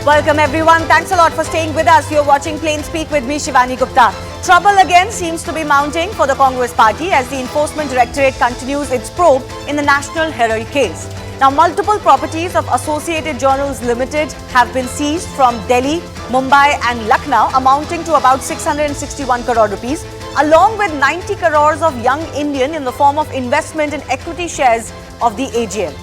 Welcome everyone. Thanks a lot for staying with us. You're watching Plain Speak with me, Shivani Gupta. Trouble again seems to be mounting for the Congress party as the Enforcement Directorate continues its probe in the National Herald case. Now, multiple properties of Associated Journals Ltd have been seized from Delhi, Mumbai and Lucknow, amounting to about 661 crore rupees, along with 90 crores of Young Indian in the form of investment in equity shares of the AJL.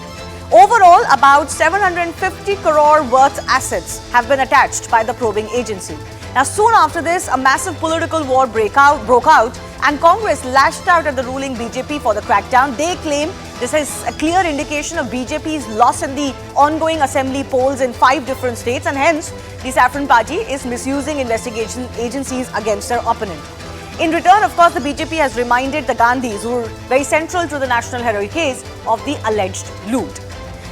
Overall, about 750 crore worth assets have been attached by the probing agency. Now, soon after this, a massive political war broke out and Congress lashed out at the ruling BJP for the crackdown. They claim this is a clear indication of BJP's loss in the ongoing assembly polls in 5 different states, and hence the Saffron Party is misusing investigation agencies against their opponent. In return, of course, the BJP has reminded the Gandhis, who are very central to the National Herald case, of the alleged loot.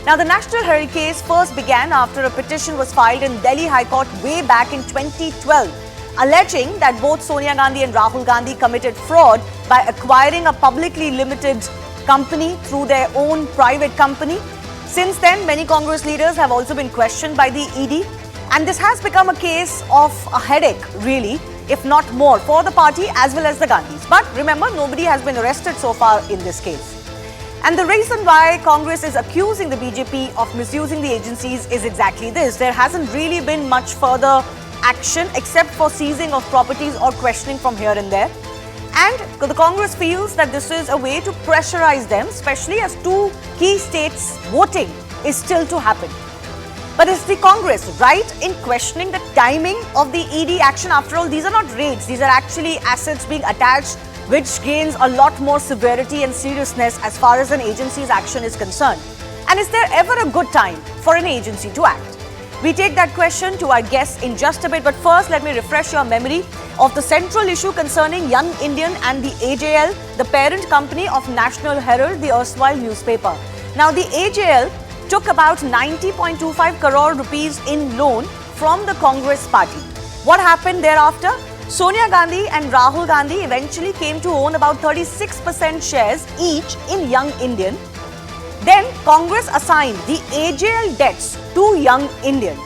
Now, the National Herald case first began after a petition was filed in Delhi High Court way back in 2012, alleging that both Sonia Gandhi and Rahul Gandhi committed fraud by acquiring a publicly limited company through their own private company. Since then, many Congress leaders have also been questioned by the ED, and this has become a case of a headache, really, if not more, for the party as well as the Gandhis. But remember, nobody has been arrested so far in this case. And the reason why Congress is accusing the BJP of misusing the agencies is exactly this. There hasn't really been much further action except for seizing of properties or questioning from here and there. And the Congress feels that this is a way to pressurize them, especially as 2 key states voting is still to happen. But is the Congress right in questioning the timing of the ED action? After all, these are not raids. These are actually assets being attached, which gains a lot more severity and seriousness as far as an agency's action is concerned. And is there ever a good time for an agency to act? We take that question to our guests in just a bit, but first let me refresh your memory of the central issue concerning Young Indian and the AJL, the parent company of National Herald, the erstwhile newspaper. Now, the AJL took about 90.25 crore rupees in loan from the Congress party. What happened thereafter? Sonia Gandhi and Rahul Gandhi eventually came to own about 36% shares each in Young Indian. Then Congress assigned the AJL debts to Young Indian.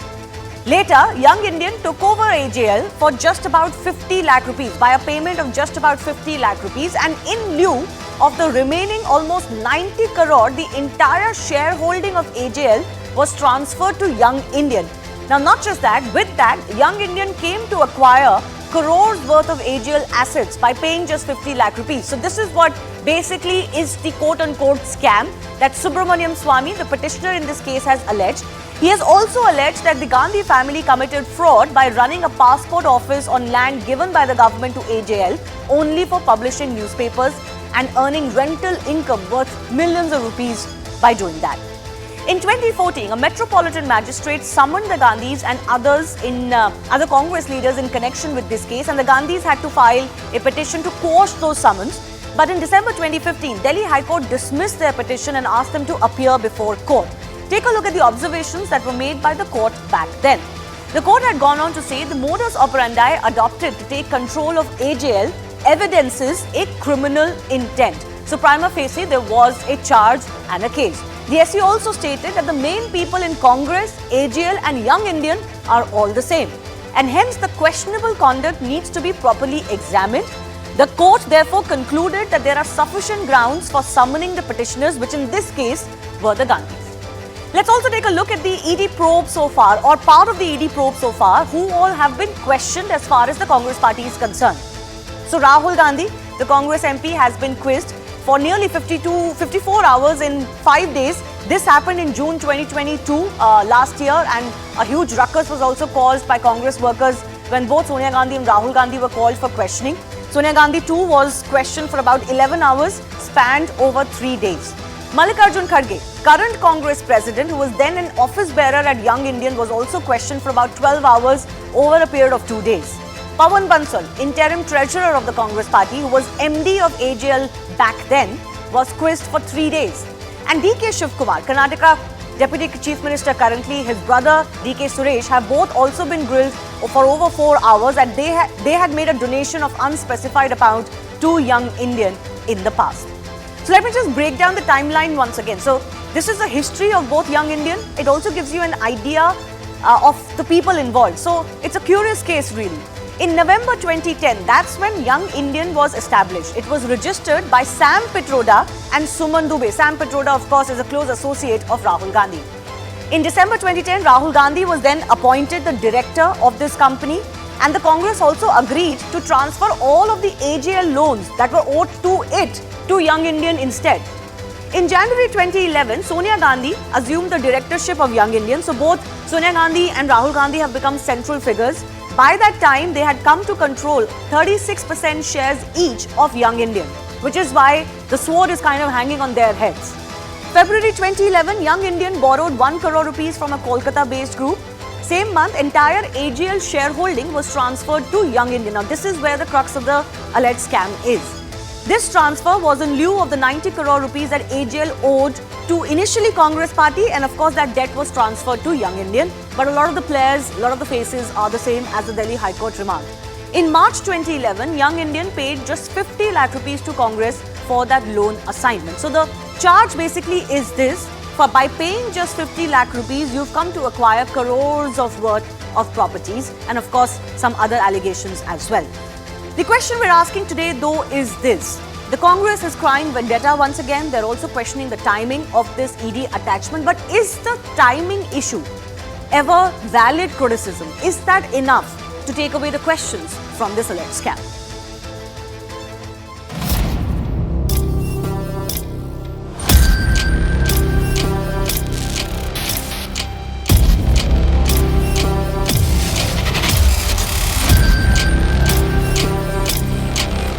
Later, Young Indian took over AJL for just about 50 lakh rupees, by a payment of just about 50 lakh rupees, and in lieu of the remaining almost 90 crore, the entire shareholding of AJL was transferred to Young Indian. Now, not just that, with that, Young Indian came to acquire crores worth of AJL assets by paying just 50 lakh rupees. So this is what basically is the quote-unquote scam that Subramaniam Swamy, the petitioner in this case, has alleged. He has also alleged that the Gandhi family committed fraud by running a passport office on land given by the government to AJL only for publishing newspapers and earning rental income worth millions of rupees by doing that. In 2014, a metropolitan magistrate summoned the Gandhis and other Congress leaders in connection with this case, and the Gandhis had to file a petition to quash those summons. But in December 2015, Delhi High Court dismissed their petition and asked them to appear before court. Take a look at the observations that were made by the court back then. The court had gone on to say the modus operandi adopted to take control of AJL evidences a criminal intent. So prima facie, there was a charge and a case. The SC also stated that the main people in Congress, AJL and Young Indian are all the same, and hence the questionable conduct needs to be properly examined. The court therefore concluded that there are sufficient grounds for summoning the petitioners, which in this case were the Gandhis. Let's also take a look at the ED probe so far, or part of the ED probe so far, who all have been questioned as far as the Congress party is concerned. So Rahul Gandhi, the Congress MP, has been quizzed for nearly 54 hours in 5 days. This happened in June 2022 last year, and a huge ruckus was also caused by Congress workers when both Sonia Gandhi and Rahul Gandhi were called for questioning. Sonia Gandhi too was questioned for about 11 hours, spanned over 3 days. Mallikarjun Kharge, current Congress president, who was then an office bearer at Young Indian, was also questioned for about 12 hours over a period of 2 days. Pawan Bansal, interim treasurer of the Congress party, who was MD of AJL back then, was quizzed for 3 days. And DK Shivkumar, Karnataka Deputy Chief Minister currently, his brother DK Suresh, have both also been grilled for over 4 hours, and they had made a donation of unspecified amount to Young Indian in the past. So let me just break down the timeline once again. So this is the history of both Young Indian. It also gives you an idea of the people involved. So it's a curious case really. In November 2010, that's when Young Indian was established. It was registered by Sam Pitroda and Suman Dubey. Sam Pitroda, of course, is a close associate of Rahul Gandhi. In December 2010, Rahul Gandhi was then appointed the director of this company, and the Congress also agreed to transfer all of the AJL loans that were owed to it to Young Indian instead. In January 2011, Sonia Gandhi assumed the directorship of Young Indian. So both Sonia Gandhi and Rahul Gandhi have become central figures. By that time, they had come to control 36% shares each of Young Indian, which is why the sword is kind of hanging on their heads. February 2011, Young Indian borrowed 1 crore rupees from a Kolkata-based group. Same month, entire AGL shareholding was transferred to Young Indian. Now, this is where the crux of the alleged scam is. This transfer was in lieu of the 90 crore rupees that AGL owed to initially Congress party, and of course that debt was transferred to Young Indian. But a lot of the players, a lot of the faces are the same as the Delhi High Court remarked. In March 2011, Young Indian paid just 50 lakh rupees to Congress for that loan assignment. So the charge basically is this: by paying just 50 lakh rupees, you've come to acquire crores of worth of properties, and of course some other allegations as well. The question we're asking today though is this: the Congress is crying vendetta once again. They're also questioning the timing of this ED attachment. But is the timing issue ever valid criticism? Is that enough to take away the questions from this alleged scam?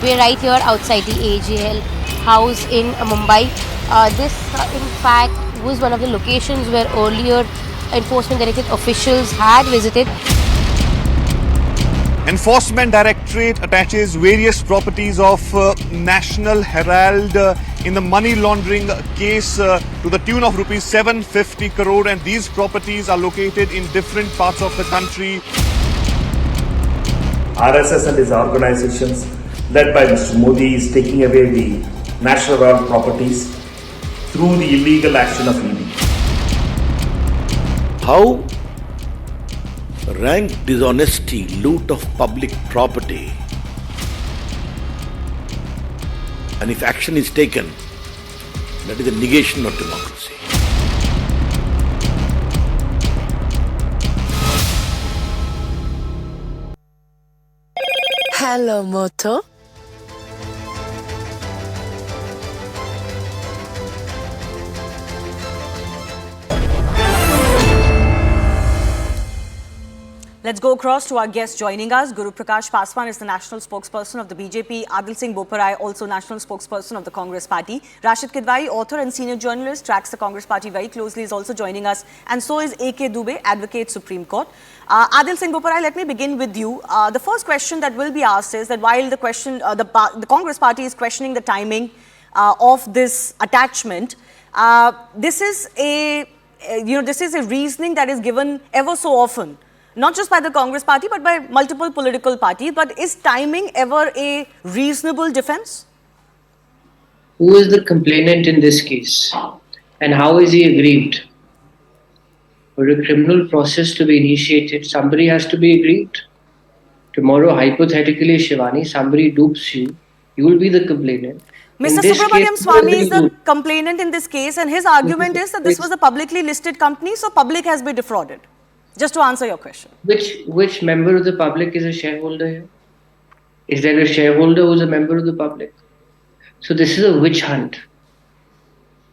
We're right here outside the AGL house in Mumbai. This, in fact, was one of the locations where earlier Enforcement Directorate officials had visited. Enforcement Directorate attaches various properties of National Herald in the money laundering case to the tune of rupees 750 crore, and these properties are located in different parts of the country. RSS and his organizations led by Mr. Modi is taking away the National Herald properties through the illegal action of ED. How rank dishonesty, loot of public property, and if action is taken, that is a negation of democracy. Hello, Moto. Let's go across to our guest joining us. Guru Prakash Paswan is the national spokesperson of the BJP. Adil Singh Boparai, also national spokesperson of the Congress party. Rashid Kidwai, author and senior journalist, tracks the Congress party very closely, is also joining us. And so is A.K. Dubey, advocate Supreme Court. Adil Singh Boparai, let me begin with you. The first question that will be asked is that while the Congress party is questioning the timing of this attachment, this is a reasoning that is given ever so often, not just by the Congress party, but by multiple political parties. But is timing ever a reasonable defense? Who is the complainant in this case? And how is he aggrieved? For a criminal process to be initiated, somebody has to be aggrieved. Tomorrow, hypothetically, Shivani, somebody dupes you, you will be the complainant. Mr. Subramaniam Swamy is the complainant in this case, and his argument is that this was a publicly listed company, so public has been defrauded. Just to answer your question. Which member of the public is a shareholder here? Is there a shareholder who is a member of the public? So this is a witch hunt.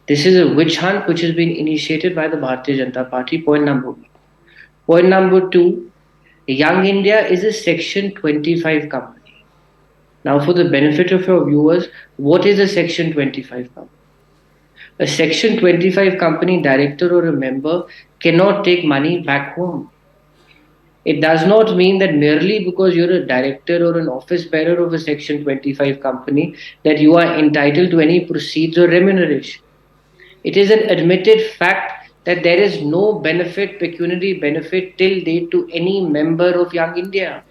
This is a witch hunt which has been initiated by the Bharatiya Janata Party, point number one. Point number two, Young India is a Section 25 company. Now for the benefit of your viewers, what is a Section 25 company? A Section 25 company director or a member cannot take money back home. It does not mean that merely because you're a director or an office bearer of a Section 25 company that you are entitled to any proceeds or remuneration. It is an admitted fact that there is no benefit, pecuniary benefit till date to any member of Young India.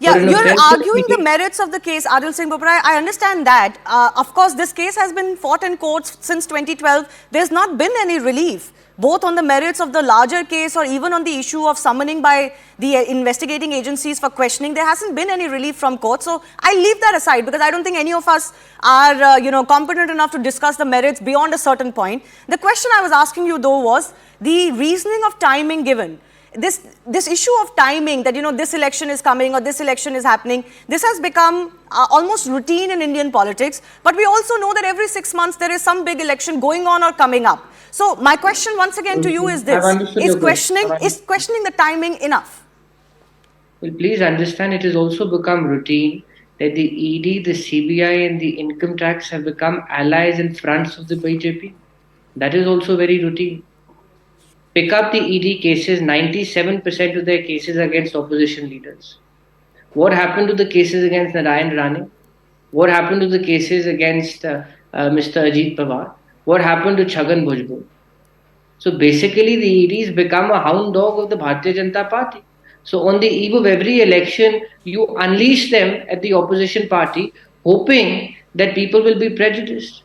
Yeah, for an you're offence arguing the merits of the case, Adil Singh Bopra. I understand that. Of course, this case has been fought in courts since 2012. There's not been any relief, both on the merits of the larger case or even on the issue of summoning by the investigating agencies for questioning. There hasn't been any relief from court. So I leave that aside because I don't think any of us are, competent enough to discuss the merits beyond a certain point. The question I was asking you, though, was the reasoning of timing given. This issue of timing, that this election is coming or this election is happening, this has become almost routine in Indian politics. But we also know that every 6 months there is some big election going on or coming up. So my question once again to you is this: is questioning the timing enough? Well, please understand, it has also become routine that the ED, the CBI, and the income tax have become allies and fronts of the BJP. That is also very routine. Pick up the ED cases, 97% of their cases against opposition leaders. What happened to the cases against Narayan Rane? What happened to the cases against Mr. Ajit Pawar? What happened to Chhagan Bhujbal? So basically, the ED has become a hound dog of the Bharatiya Janata Party. So on the eve of every election, you unleash them at the opposition party, hoping that people will be prejudiced.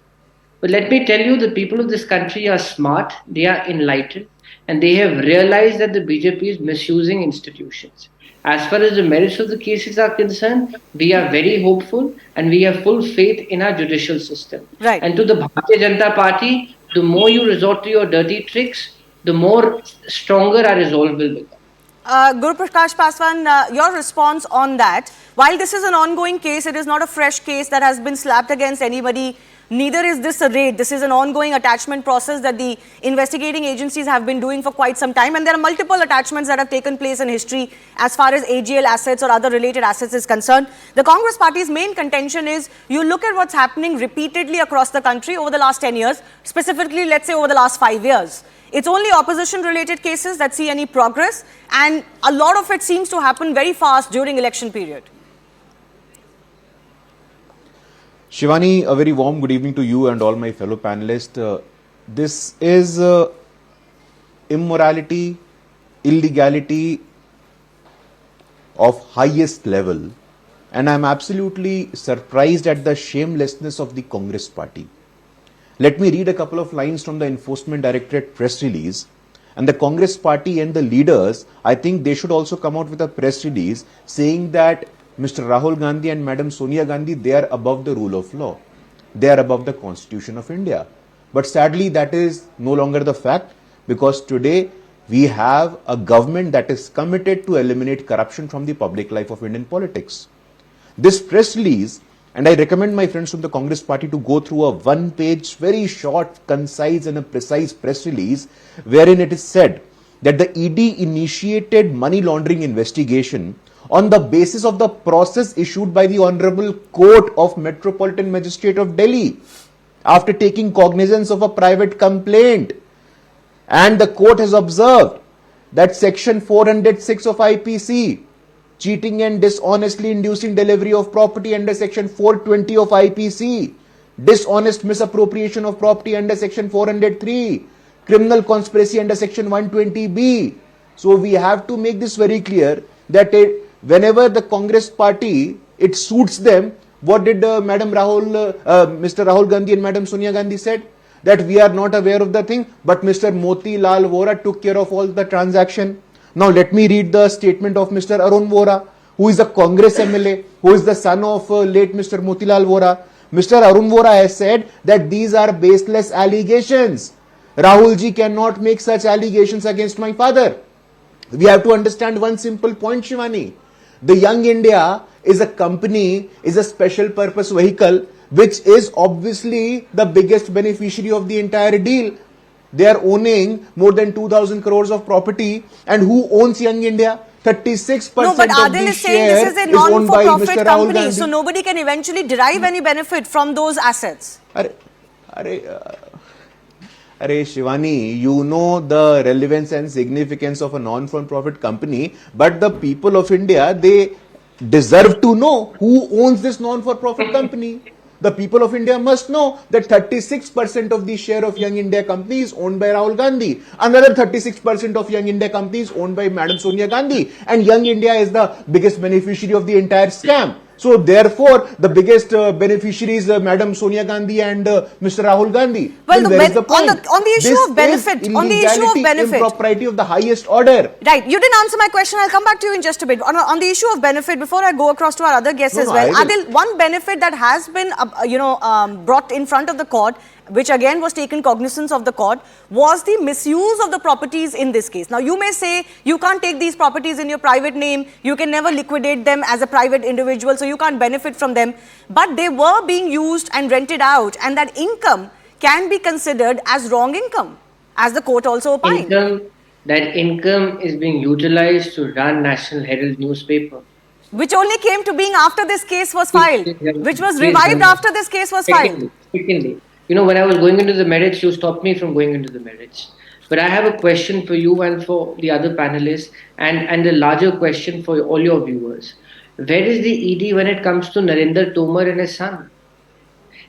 But let me tell you, the people of this country are smart, they are enlightened, and they have realized that the BJP is misusing institutions. As far as the merits of the cases are concerned, we are very hopeful and we have full faith in our judicial system. Right. And to the Bharatiya Janata Party, the more you resort to your dirty tricks, the more stronger our resolve will become. Guru Prakash Paswan, your response on that. While this is an ongoing case, it is not a fresh case that has been slapped against anybody. Neither is this a raid. This is an ongoing attachment process that the investigating agencies have been doing for quite some time. And there are multiple attachments that have taken place in history as far as AGL assets or other related assets is concerned. The Congress party's main contention is you look at what's happening repeatedly across the country over the last 10 years, specifically, let's say, over the last 5 years. It's only opposition-related cases that see any progress, and a lot of it seems to happen very fast during election period. Shivani, a very warm good evening to you and all my fellow panelists. This is immorality, illegality of highest level, and I'm absolutely surprised at the shamelessness of the Congress party. Let me read a couple of lines from the Enforcement Directorate press release. And the Congress party and the leaders, I think they should also come out with a press release saying that Mr. Rahul Gandhi and Madam Sonia Gandhi, they are above the rule of law. They are above the Constitution of India. But sadly, that is no longer the fact, because today we have a government that is committed to eliminate corruption from the public life of Indian politics. This press release, and I recommend my friends from the Congress party to go through a one-page, very short, concise and a precise press release wherein it is said that the ED initiated money laundering investigation on the basis of the process issued by the Honorable Court of Metropolitan Magistrate of Delhi after taking cognizance of a private complaint. And the court has observed that section 406 of IPC, cheating and dishonestly inducing delivery of property under section 420 of IPC, dishonest misappropriation of property under section 403, criminal conspiracy under section 120B. So we have to make this very clear that whenever the Congress party, it suits them, what did Mr. Rahul Gandhi and Madam Sonia Gandhi said? That we are not aware of the thing, but Mr. Moti Lal Vora took care of all the transaction. Now let me read the statement of Mr. Arun Vora, who is a Congress MLA, who is the son of late Mr. Motilal Vora. Mr. Arun Vora has said that these are baseless allegations. Rahul ji cannot make such allegations against my father. We have to understand one simple point, Shivani. The Young India is a company, is a special purpose vehicle, which is obviously the biggest beneficiary of the entire deal. They are owning more than 2,000 crores of property. And who owns Young India? 36% no, but of Adil the is saying this is a non-for-profit company, so nobody can eventually derive any benefit from those assets. Shivani, you know the relevance and significance of a non-for-profit company, but the people of India, they deserve to know who owns this non-for-profit company. The people of India must know that 36% of the share of Young India company is owned by Rahul Gandhi. Another 36% of Young India company is owned by Madam Sonia Gandhi. And Young India is the biggest beneficiary of the entire scam. So therefore, the biggest beneficiaries, Madam Sonia Gandhi and Mr. Rahul Gandhi. Well, Then where is the point? on the issue of benefit, impropriety of the highest order. Right, you didn't answer my question. I'll come back to you in just a bit. On the issue of benefit, before I go across to our other guests as well, Adil, one benefit that has been, brought in front of the court, which again was taken cognizance of the court, was the misuse of the properties in this case. Now, you may say you can't take these properties in your private name, you can never liquidate them as a private individual, so you can't benefit from them. But they were being used and rented out, and that income can be considered as wrong income, as the court also opined. That income is being utilized to run National Herald newspaper. Which only came to being after this case was filed, which was revived after this case was filed. Secondly, you know, when I was going into the merits, you stopped me from going into the merits. But I have a question for you and for the other panelists, and a larger question for all your viewers. Where is the ED when it comes to Narendra Tomar and his son?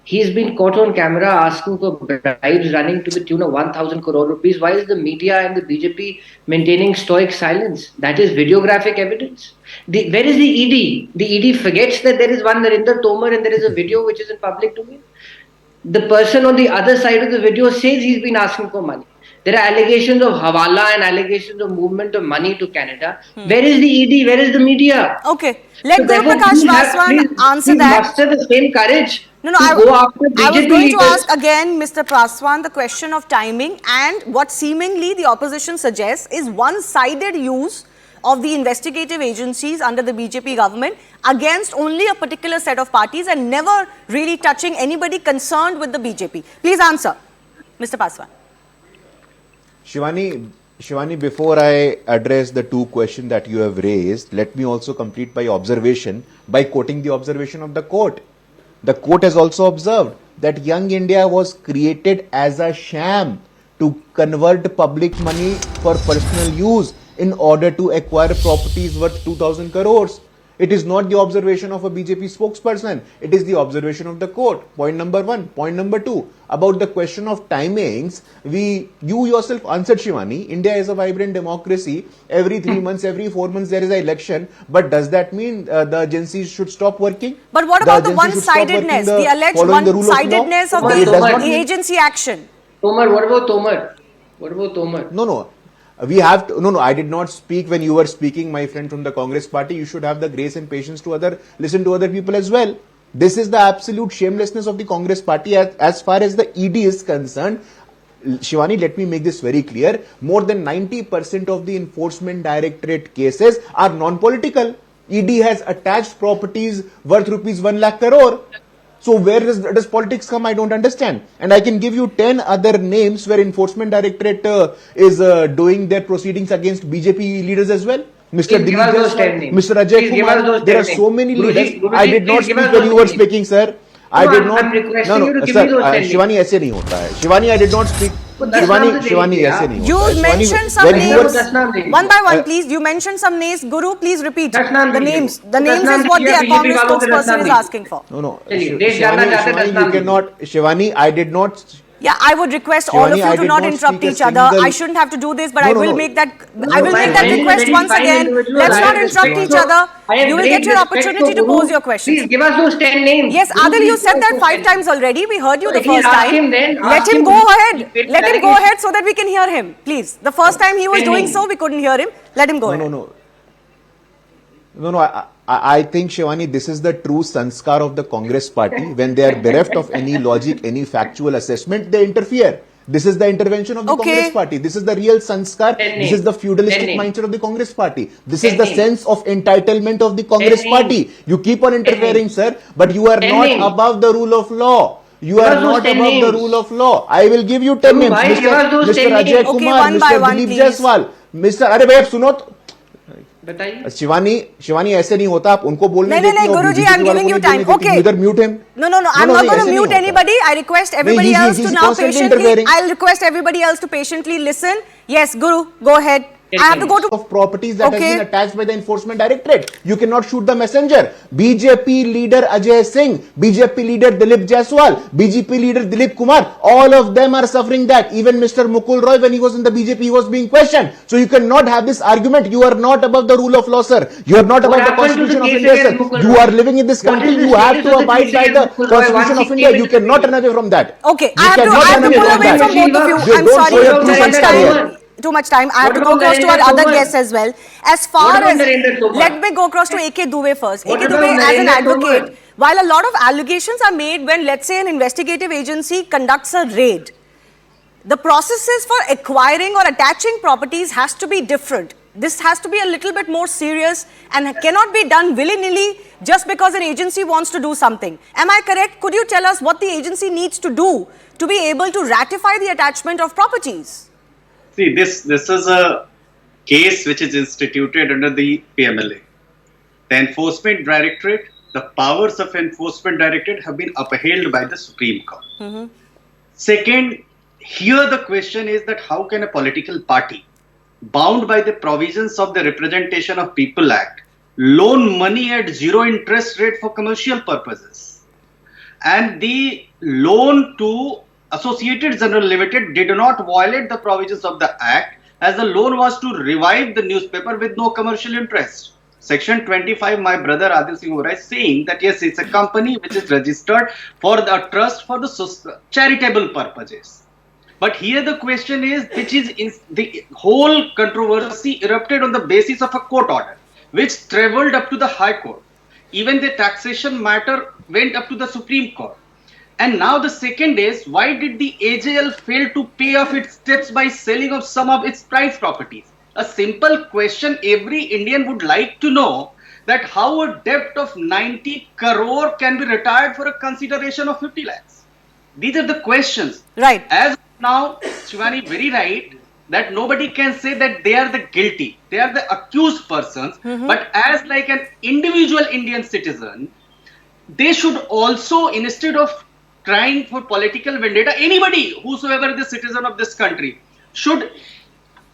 He's been caught on camera asking for bribes running to the tune of 1,000 crore rupees. Why is the media and the BJP maintaining stoic silence? That is videographic evidence. Where is the ED? The ED forgets that there is one Narendra Tomar and there is a video which is in public domain. The person on the other side of the video says he's been asking for money. There are allegations of hawala and allegations of movement of money to Canada. Where is the ED? Where is the media? Okay. Let Guru Prakash Paswan answer that. Muster the same courage. No, I was going to ask again, Mr. Paswan, the question of timing, and what seemingly the opposition suggests is one-sided use of the investigative agencies under the BJP government against only a particular set of parties and never really touching anybody concerned with the BJP. Please answer, Mr. Paswan. Shivani, before I address the two questions that you have raised, let me also complete my observation by quoting the observation of the court. The court has also observed that Young India was created as a sham to convert public money for personal use in order to acquire properties worth 2,000 crores. It is not the observation of a BJP spokesperson. It is the observation of the court. Point number one. Point number two. About the question of timings, you yourself answered, Shivani. India is a vibrant democracy. Every 3 months, every 4 months, there is an election. But does that mean the agencies should stop working? But what about the one-sidedness, the alleged one-sidedness of the agency action? Tomar, what about Tomar? What about Tomar? No. We have to, no, I did not speak when you were speaking, my friend from the Congress party. You should have the grace and patience to listen to other people as well. This is the absolute shamelessness of the Congress party as far as the ED is concerned. Shivani, let me make this very clear. More than 90% of the Enforcement Directorate cases are non-political. ED has attached properties worth rupees 1 lakh crore. So where does politics come? I don't understand. And I can give you 10 other names where Enforcement Directorate is doing their proceedings against BJP leaders as well. Mr. Dilip Jaiswal, Mr. Ajay Kumar, there are so many leaders. I did not speak when you were speaking, sir. I did not. No, sir. Shivani, ऐसे नहीं होता है. Shivani, I did not speak. Shivani, ऐसे नहीं होता है. You mentioned some names. One by one, please. You mentioned some names. Guru, please repeat the names. The names is what the Congress spokesperson is asking for. No. Shivani, you cannot. Shivani, I did not. Yeah, I would request all of you to not interrupt each other. I shouldn't have to do this, but I will make that request once again. Let's not interrupt each other. You will get your opportunity to pose your questions. Please give us those 10 names. Yes, Adil, you said that 5 times already. We heard you the first time. Let him go ahead. Let him go ahead so that we can hear him. Please. The first time he was doing so, we couldn't hear him. Let him go ahead. No. I think, Shivani, this is the true sanskar of the Congress party. When they are bereft of any logic, any factual assessment, they interfere. This is the intervention of the Congress party. This is the real sanskar. This is the feudalistic mindset of the Congress party. This is the sense of entitlement of the Congress party. You keep on interfering, sir, but you are not above the rule of law. You are not above the rule of law. I will give you 10 names. Mr. Ajay Kumar, Mr. Dilip Jaiswal, Mr. अरे भाई आप सुनो शिवानी ऐसे नहीं होता आप उनको बोलने नहीं Guruji I am giving you time okay इधर mute him No, I'm not going to mute anybody. I request everybody else to now patiently. I'll request everybody else to patiently listen. Yes, Guru, go ahead. I have to go to of properties that has Okay. been attached by the Enforcement Directorate. You cannot shoot the messenger. BJP leader Ajay Singh, BJP leader Dilip Jaiswal, BJP leader Dilip Kumar, all of them are suffering that. Even Mr. Mukul Roy, when he was in the BJP, he was being questioned. So you cannot have this argument. You are not above the rule of law, sir. You are not above the happened to the Constitution of case India, against sir. Mukul You Roy? are living in this What country. is the You have status to of the abide case by the against Mukul Roy once Constitution he of came India. You into the cannot picture? run away from that. Okay, You I have to cannot run pull away from away that. from both of you. They I'm don't sorry, show your too true much colors time. here. Too much time. I have What to go about across to our Narendra other Tomar? guests as well. As far What about as Narendra Tomar? let me go across to AK Dubey first. What AK about Dubey, as an Narendra advocate, Tomar? while a lot of allegations are made when, let's say, an investigative agency conducts a raid, the processes for acquiring or attaching properties has to be different. This has to be a little bit more serious and cannot be done willy-nilly just because an agency wants to do something. Am I correct? Could you tell us what the agency needs to do to be able to ratify the attachment of properties? See, this is a case which is instituted under the PMLA. The Enforcement Directorate, the powers of Enforcement Directorate have been upheld by the Supreme Court. Second, here the question is that how can a political party, bound by the provisions of the Representation of People Act, loan money at zero interest rate for commercial purposes? And the loan to Associated Journals Ltd did not violate the provisions of the Act, as the loan was to revive the newspaper with no commercial interest. Section 25, my brother Adil Singh Vora is saying that yes, it's a company which is registered for the trust for the charitable purposes. But here the question is, which is the whole controversy erupted on the basis of a court order, which travelled up to the High Court. Even the taxation matter went up to the Supreme Court. And now the second is, why did the AJL fail to pay off its debts by selling off some of its prized properties? A simple question every Indian would like to know, that how a debt of 90 crore can be retired for a consideration of 50 lakhs. These are the questions. Right. As of now, Shivani, very right, that nobody can say that they are the guilty. They are the accused persons. But as like an individual Indian citizen, they should also, instead of trying for political vendetta, anybody, whosoever is the citizen of this country, should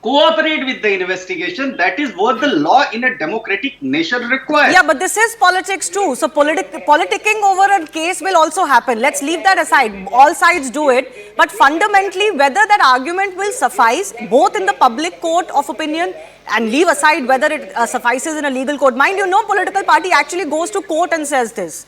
cooperate with the investigation. That is what the law in a democratic nation requires. Yeah, but this is politics too. So politicking over a case will also happen. Let's leave that aside. All sides do it. But fundamentally, whether that argument will suffice both in the public court of opinion and leave aside whether it suffices in a legal court. Mind you, no political party actually goes to court and says this.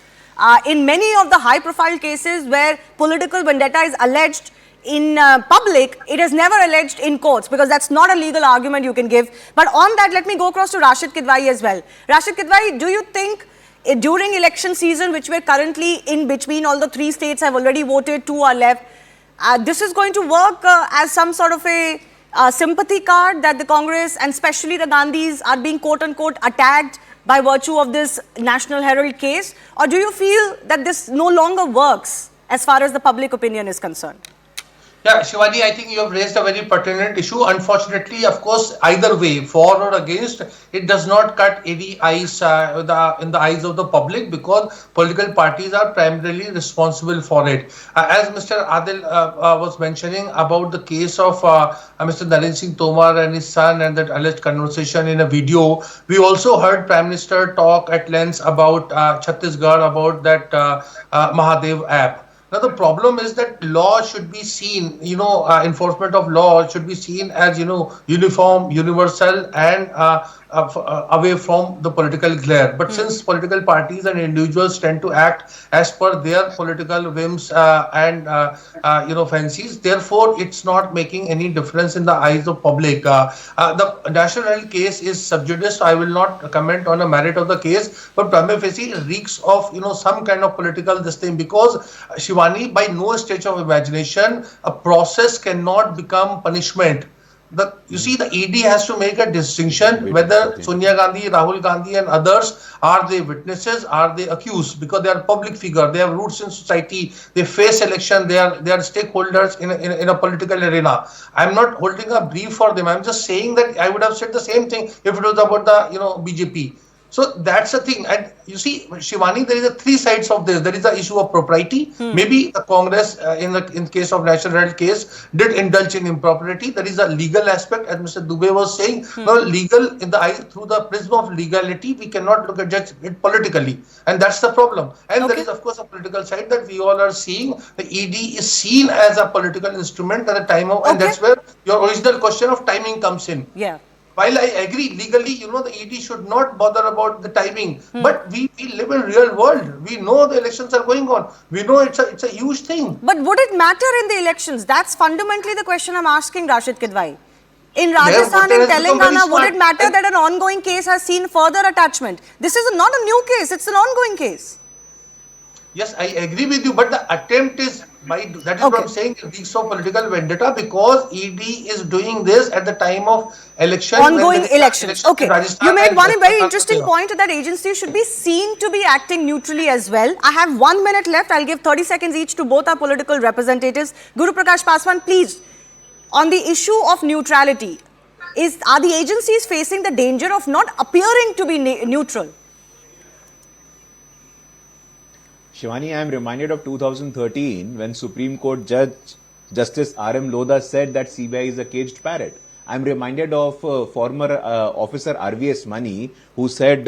In many of the high-profile cases where political vendetta is alleged in public, it is never alleged in courts because that's not a legal argument you can give. But on that, let me go across to Rashid Kidwai as well. Rashid Kidwai, do you think during election season, which we're currently in between, all the 3 states have already voted, 2 are left, this is going to work as some sort of a sympathy card that the Congress and especially the Gandhis are being quote-unquote attacked by virtue of this National Herald case? Or do you feel that this no longer works as far as the public opinion is concerned? Yeah, Shivani, I think you have raised a very pertinent issue. Unfortunately, of course, either way, for or against, it does not cut any eyes in the eyes of the public, because political parties are primarily responsible for it. As Mr. Adil was mentioning about the case of Mr. Narendra Singh Tomar and his son and that alleged conversation in a video, we also heard Prime Minister talk at length about Chhattisgarh, about that Mahadev app. Now, the problem is that law should be seen, enforcement of law should be seen as, uniform, universal, and away from the political glare. But since political parties and individuals tend to act as per their political whims and fancies, therefore it's not making any difference in the eyes of public. The National Herald case is sub judice, so I will not comment on the merit of the case, but prima facie reeks of some kind of political this thing, because Shivani, by no stretch of imagination, a process cannot become punishment. You see, the ED has to make a distinction whether Sonia Gandhi, Rahul Gandhi and others, are they witnesses, are they accused, because they are public figure, they have roots in society, they face election, they are stakeholders in a political arena. I'm not holding a brief for them. I'm just saying that I would have said the same thing if it was about the BJP. So that's the thing. And you see, Shivani, there is a three sides of this. There is the issue of propriety. Maybe the Congress, in case of National Herald case, did indulge in impropriety. There is a legal aspect, as Mr. Dubey was saying. No, legal in the eye through the prism of legality, we cannot look at judge it politically, and that's the problem. And there is, of course, a political side that we all are seeing. The ED is seen as a political instrument at the time of, and that's where your original question of timing comes in. Yeah. While I agree legally, the ED should not bother about the timing, but we live in real world. We know the elections are going on. We know it's a huge thing. But would it matter in the elections? That's fundamentally the question I'm asking, Rashid Kidwai. In Rajasthan and Telangana, would it matter that an ongoing case has seen further attachment? This is not a new case, it's an ongoing case. Yes, I agree with you, but the attempt is that is what I'm saying, it leaks of political vendetta, because ED is doing this at the time of election. Ongoing elections. Okay. You made one very interesting point that agencies should be seen to be acting neutrally as well. I have 1 minute left. I'll give 30 seconds each to both our political representatives. Guru Prakash Paswan, please, on the issue of neutrality, are the agencies facing the danger of not appearing to be neutral? Shivani, I am reminded of 2013 when Supreme Court Judge Justice R.M. Lodha said that CBI is a caged parrot. I am reminded of former officer RVS Mani who said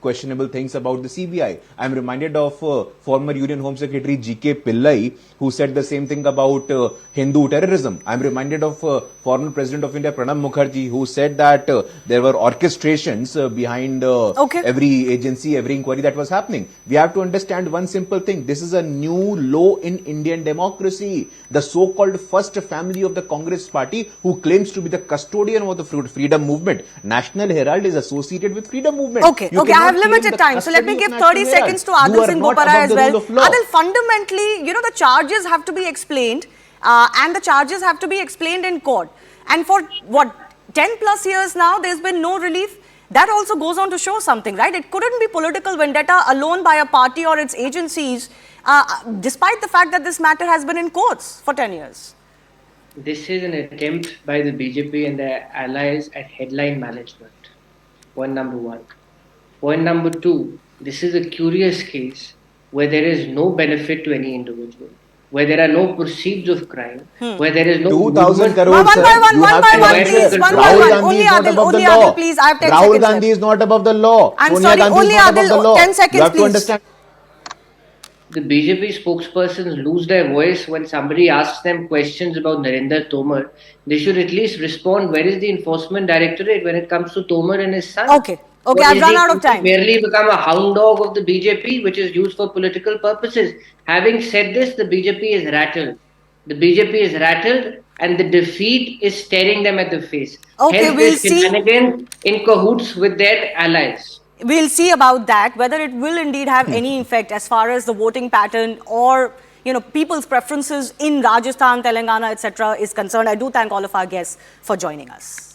questionable things about the CBI. I am reminded of former Union Home Secretary G.K. Pillai who said the same thing about Hindu terrorism. I am reminded of former President of India Pranab Mukherjee who said that there were orchestrations behind every agency, every inquiry that was happening. We have to understand one simple thing. This is a new law in Indian democracy. The so-called first family of the Congress party who claims to be the custodian of the freedom movement. National Herald is associated with freedom movement. Okay, I have limited time, so let me give 30 seconds to Adil Singh Bopara as well. Adil, fundamentally, the charges have to be explained and the charges have to be explained in court. And for 10 plus years now, there's been no relief. That also goes on to show something, right? It couldn't be political vendetta alone by a party or its agencies, despite the fact that this matter has been in courts for 10 years. This is an attempt by the BJP and their allies at headline management. Point number one. Point number two, this is a curious case where there is no benefit to any individual, where there are no proceeds of crime, where there is no 2,000 crores. One by one, please. Only Adil, please. I have 10 seconds. Rahul Gandhi is not above the law. I'm sorry, only Adil, 10 seconds, please. You have to understand. The BJP spokespersons lose their voice when somebody asks them questions about Narendra Tomar. They should at least respond, where is the Enforcement Directorate when it comes to Tomar and his son? Okay, I've run out of time. Merely become a hound dog of the BJP, which is used for political purposes. Having said this, the BJP is rattled. The BJP is rattled and the defeat is staring them at the face. Okay, hence, we'll see. In cahoots with their allies. We'll see about that, whether it will indeed have any effect as far as the voting pattern or, people's preferences in Rajasthan, Telangana, etc. is concerned. I do thank all of our guests for joining us.